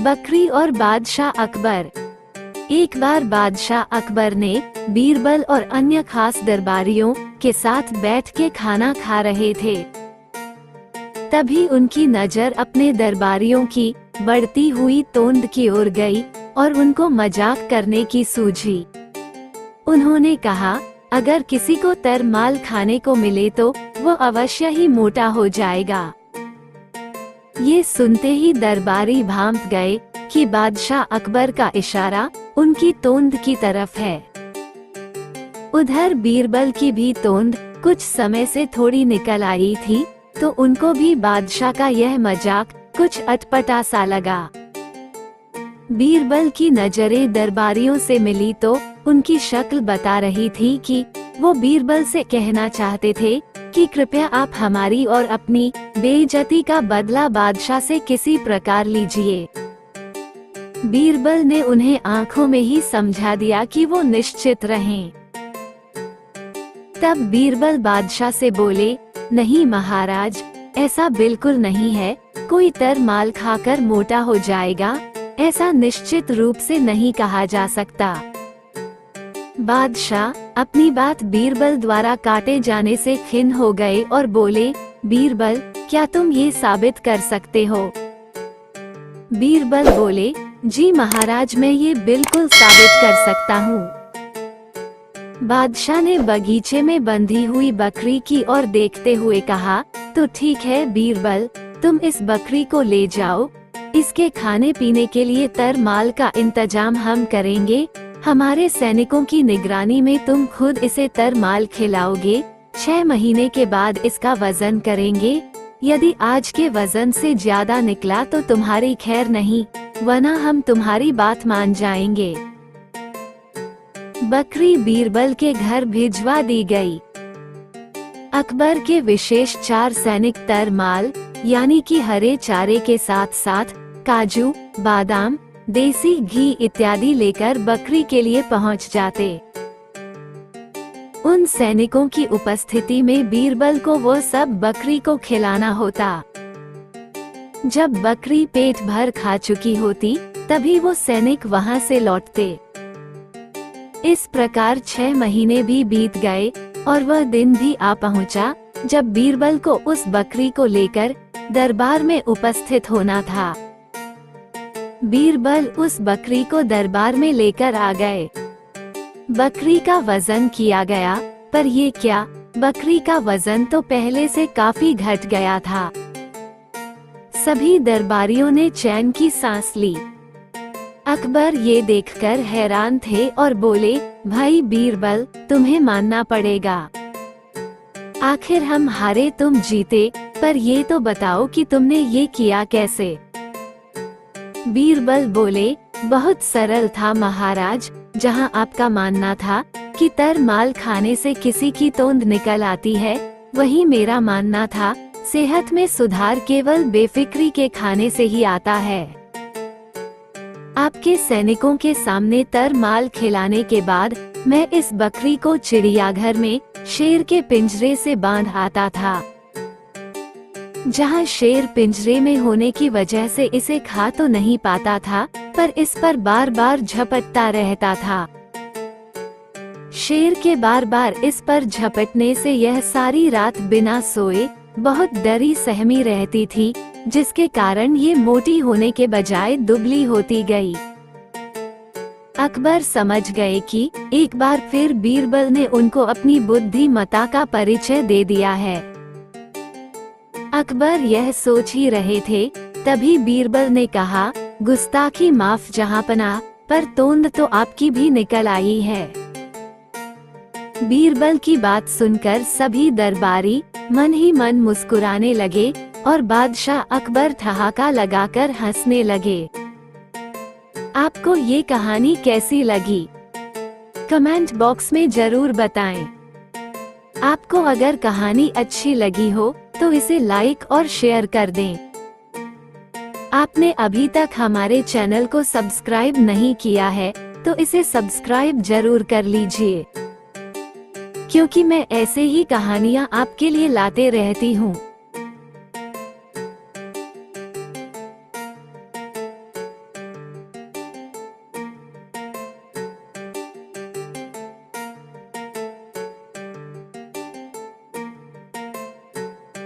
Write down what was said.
बकरी और बादशाह अकबर। एक बार बादशाह अकबर ने बीरबल और अन्य खास दरबारियों के साथ बैठ के खाना खा रहे थे। तभी उनकी नजर अपने दरबारियों की बढ़ती हुई तोंद की ओर गई और उनको मजाक करने की सूझी। उन्होंने कहा, अगर किसी को तरमाल खाने को मिले तो वो अवश्य ही मोटा हो जाएगा। ये सुनते ही दरबारी भांप गए कि बादशाह अकबर का इशारा उनकी तोंद की तरफ है। उधर बीरबल की भी तोंद कुछ समय से थोड़ी निकल आई थी, तो उनको भी बादशाह का यह मजाक कुछ अटपटा सा लगा। बीरबल की नजरें दरबारियों से मिली तो उनकी शक्ल बता रही थी कि वो बीरबल से कहना चाहते थे कि कृपया आप हमारी और अपनी बेइज्जती का बदला बादशाह से किसी प्रकार लीजिए। बीरबल ने उन्हें आंखों में ही समझा दिया कि वो निश्चित रहें। तब बीरबल बादशाह से बोले, नहीं महाराज, ऐसा बिल्कुल नहीं है, कोई तरमाल खाकर मोटा हो जाएगा, ऐसा निश्चित रूप से नहीं कहा जा सकता। बादशाह अपनी बात बीरबल द्वारा काटे जाने से खिन्न हो गए और बोले, बीरबल, क्या तुम ये साबित कर सकते हो? बीरबल बोले, जी महाराज, मैं ये बिल्कुल साबित कर सकता हूँ। बादशाह ने बगीचे में बंधी हुई बकरी की ओर देखते हुए कहा, तो ठीक है बीरबल, तुम इस बकरी को ले जाओ, इसके खाने पीने के लिए तरमाल का इंतजाम हम करेंगे। हमारे सैनिकों की निगरानी में तुम खुद इसे तरमाल खिलाओगे। 6 महीने के बाद इसका वजन करेंगे। यदि आज के वजन से ज्यादा निकला तो तुम्हारी खैर नहीं, वरना हम तुम्हारी बात मान जाएंगे। बकरी बीरबल के घर भिजवा दी गई। अकबर के विशेष 4 सैनिक तरमाल यानी कि हरे चारे के साथ साथ काजू, बादाम, देसी घी इत्यादि लेकर बकरी के लिए पहुंच जाते। उन सैनिकों की उपस्थिति में बीरबल को वो सब बकरी को खिलाना होता। जब बकरी पेट भर खा चुकी होती, तभी वो सैनिक वहां से लौटते। इस प्रकार 6 महीने भी बीत गए और वह दिन भी आ पहुंचा जब बीरबल को उस बकरी को लेकर दरबार में उपस्थित होना था। बीरबल उस बकरी को दरबार में लेकर आ गए। बकरी का वजन किया गया, पर ये क्या, बकरी का वजन तो पहले से काफी घट गया था। सभी दरबारियों ने चैन की सांस ली। अकबर ये देखकर हैरान थे और बोले, भाई बीरबल, तुम्हें मानना पड़ेगा। आखिर हम हारे तुम जीते, पर ये तो बताओ कि तुमने ये किया कैसे? बीरबल बोले, बहुत सरल था महाराज, जहां आपका मानना था कि तरमाल खाने से किसी की तोंद निकल आती है, वही मेरा मानना था, सेहत में सुधार केवल बेफिक्री के खाने से ही आता है। आपके सैनिकों के सामने तरमाल खिलाने के बाद मैं इस बकरी को चिड़ियाघर में शेर के पिंजरे से बांध आता था, जहां शेर पिंजरे में होने की वजह से इसे खा तो नहीं पाता था, पर इस पर बार बार झपटता रहता था। शेर के बार बार इस पर झपटने से यह सारी रात बिना सोए बहुत डरी सहमी रहती थी, जिसके कारण ये मोटी होने के बजाय दुबली होती गई। अकबर समझ गए कि एक बार फिर बीरबल ने उनको अपनी बुद्धिमत्ता का परिचय दे दिया है। अकबर यह सोच ही रहे थे, तभी बीरबल ने कहा, गुस्ताखी माफ जहांपनाह, पर तोंद तो आपकी भी निकल आई है। बीरबल की बात सुनकर सभी दरबारी मन ही मन मुस्कुराने लगे और बादशाह अकबर ठहाका लगाकर हंसने लगे। आपको ये कहानी कैसी लगी? कमेंट बॉक्स में जरूर बताएं। आपको अगर कहानी अच्छी लगी हो तो इसे लाइक और शेयर कर दें। आपने अभी तक हमारे चैनल को सब्सक्राइब नहीं किया है तो इसे सब्सक्राइब जरूर कर लीजिए, क्योंकि मैं ऐसे ही कहानियाँ आपके लिए लाते रहती हूँ।